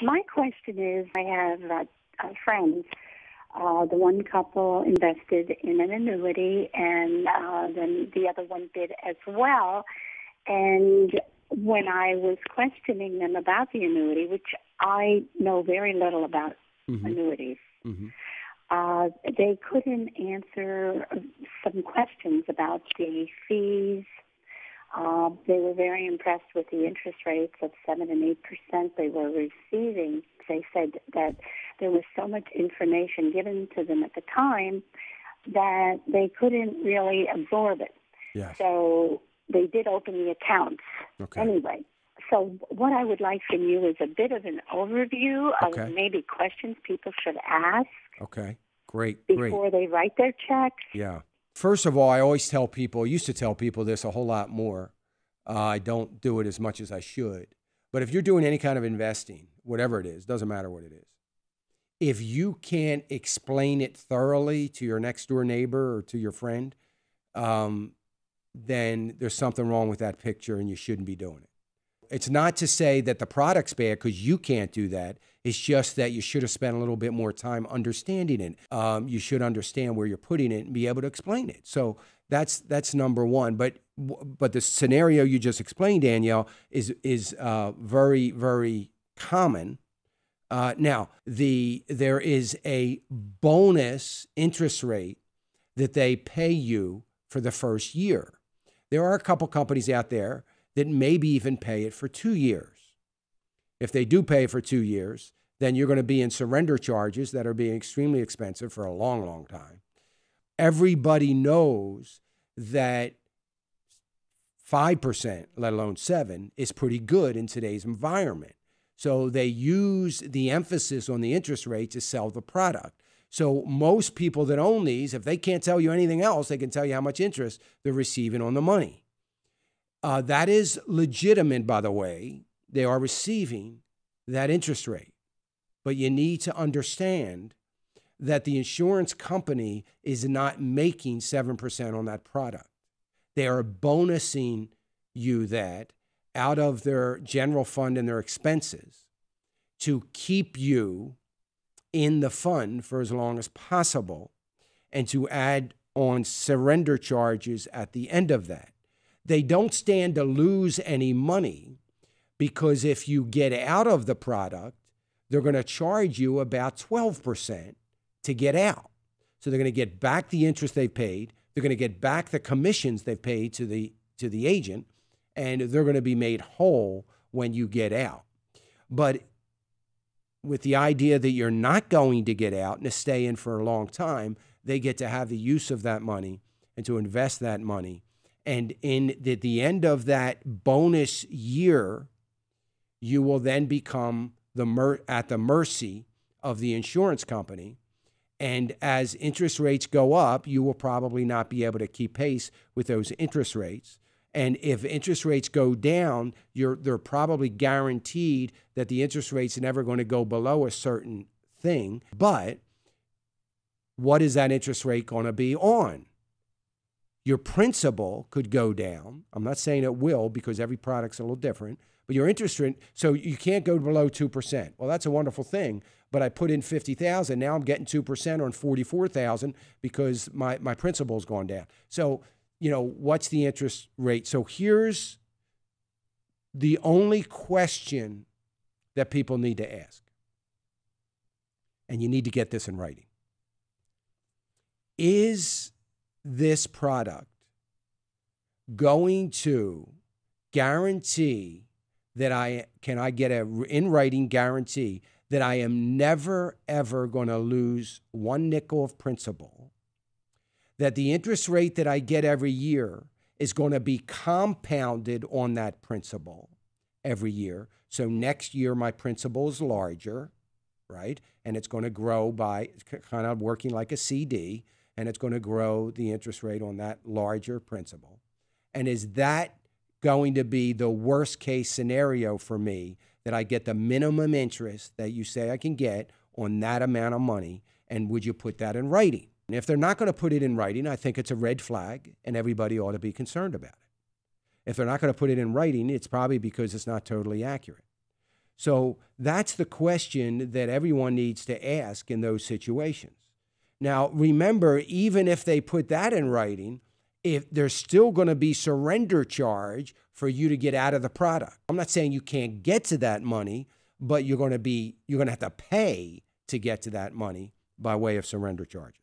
My question is, I have friends. The one couple invested in an annuity, and then the other one did as well. And when I was questioning them about the annuity, which I know very little about annuities, they couldn't answer some questions about the fees. They were very impressed with the interest rates of 7 and 8% they were receiving. They said that there was so much information given to them at the time that they couldn't really absorb it. Yes. So they did open the accounts anyway. So what I would like from you is a bit of an overview of maybe questions people should ask. Okay, great. Before they write their checks. Yeah. First of all, I always tell people, I used to tell people this a whole lot more. I don't do it as much as I should. But if you're doing any kind of investing, whatever it is, doesn't matter what it is, if you can't explain it thoroughly to your next door neighbor or to your friend, then there's something wrong with that picture and you shouldn't be doing it. It's not to say that the product's bad because you can't do that. It's just that you should have spent a little bit more time understanding it. You should understand where you're putting it and be able to explain it. So that's number one. But the scenario you just explained, Danielle, is very, very common. Now, there is a bonus interest rate that they pay you for the first year. There are a couple companies out there that maybe even pay it for 2 years. If they do pay for 2 years, then you're going to be in surrender charges that are being extremely expensive for a long, long time. Everybody knows that 5%, let alone 7%, is pretty good in today's environment. So they use the emphasis on the interest rate to sell the product. So most people that own these, if they can't tell you anything else, they can tell you how much interest they're receiving on the money. That is legitimate, by the way. They are receiving that interest rate. But you need to understand that the insurance company is not making 7% on that product. They are bonusing you that out of their general fund and their expenses to keep you in the fund for as long as possible and to add on surrender charges at the end of that. They don't stand to lose any money because if you get out of the product, they're going to charge you about 12% to get out. So they're going to get back the interest they've paid. They're going to get back the commissions they've paid to the agent, and they're going to be made whole when you get out. But with the idea that you're not going to get out and to stay in for a long time, they get to have the use of that money and to invest that money. And at the end of that bonus year, you will then become at the mercy of the insurance company. And as interest rates go up, you will probably not be able to keep pace with those interest rates. And if interest rates go down, they're probably guaranteed that the interest rate's never going to go below a certain thing. But what is that interest rate going to be on? Your principal could go down. I'm not saying it will because every product's a little different, but your interest rate, so you can't go below 2%. Well, that's a wonderful thing, but I put in $50,000. Now I'm getting 2% on $44,000 because my principal's gone down. So, what's the interest rate? So here's the only question that people need to ask. And you need to get this in writing. Is this product going to guarantee that I get in writing guarantee that I am never, ever going to lose one nickel of principal, that the interest rate that I get every year is going to be compounded on that principal every year. So next year, my principal is larger, right? And it's going to grow by kind of working like a CD, and it's going to grow the interest rate on that larger principal. And is that going to be the worst case scenario for me, that I get the minimum interest that you say I can get on that amount of money? And would you put that in writing? And if they're not going to put it in writing, I think it's a red flag and everybody ought to be concerned about it. If they're not going to put it in writing, it's probably because it's not totally accurate. So that's the question that everyone needs to ask in those situations. Now, remember, even if they put that in writing, if there's still going to be surrender charge for you to get out of the product. I'm not saying you can't get to that money, but you're going to have to pay to get to that money by way of surrender charges.